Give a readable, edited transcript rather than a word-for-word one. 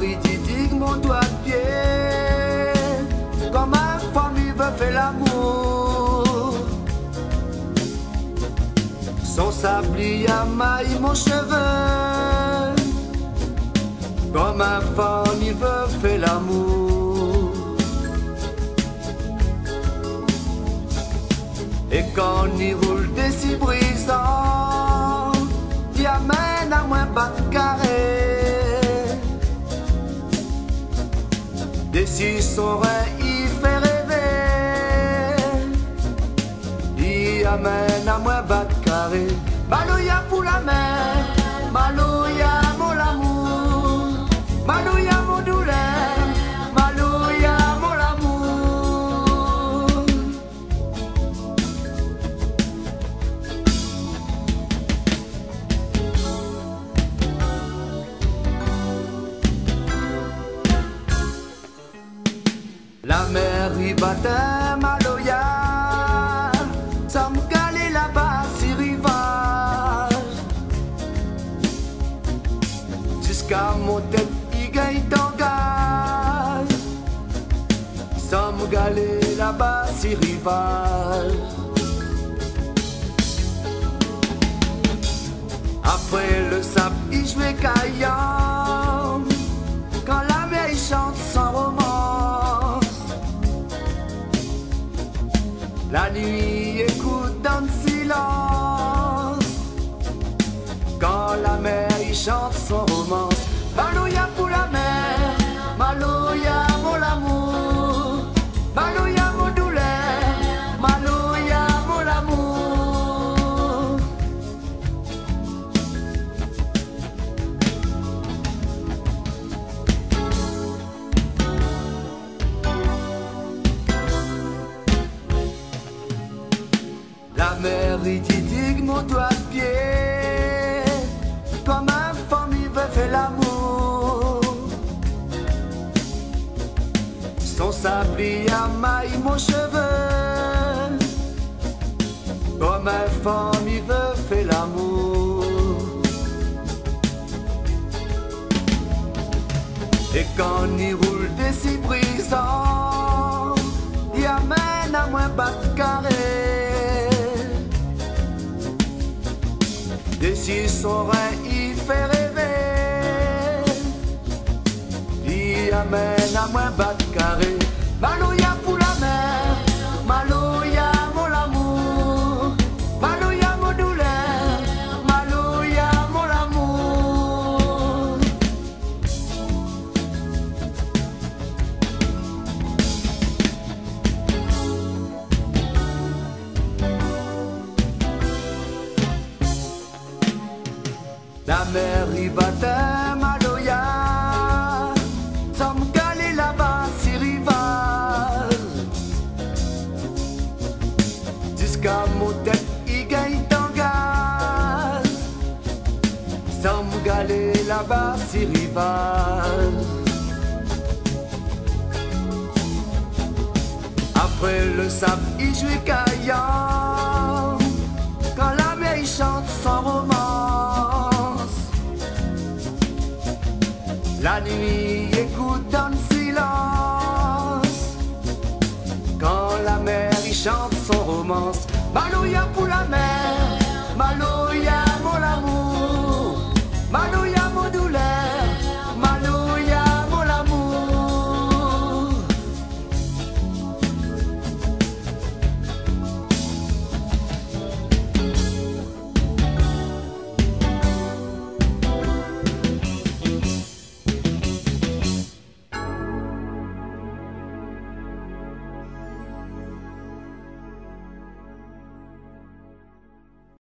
il dit mon doigt de pied, quand ma famille veut faire l'amour. Son sablier maille mon cheveu, quand ma famille veut faire l'amour. Et quand il roule des si brisants, il amène à moins bas de carré. Des si son rein, il fait rêver. Il amène à moins bas de carré. Malouya pour la mer, Malouya mon amour, Malouya mon douleur, Malouya mon amour. La mer y battait Malouya, ça me calait là-bas si rivage. Jusqu'à mon tête, il gagne ton gaz. Ça me calait là-bas si rivage. Après le sable, il jouait caillant. Quand la mer il chante sans romance. La nuit écoute dans le silence. Quand la mer il chante son romance. Malouya pour la mer, Malouya mon amour, Malouya mon douleur, Malouya mon amour. La mer il dit mon doigt de pied, quand ma famille veut faire l'amour. Son sablier maille mon cheveu, quand ma famille veut faire l'amour. Et quand il roule des si brisants, il amène à moins bas de carré. Et si son rein il fait rêver, il amène à moins bas de carré. Malouya pour la mer, Malouya mon amour, Malouya mon douleur, Malouya mon amour. La mer y battait Malouya, ça me calait là-bas si rivage. Jusqu'à mon tête, il gagne ton gaz. Ça me calait là-bas si rivage. Après le sable, il jouait caillant. Quand la mer il chante son romance. La nuit écoute dans le silence. Quand la mer il chante son romance. Malouya pour la mer.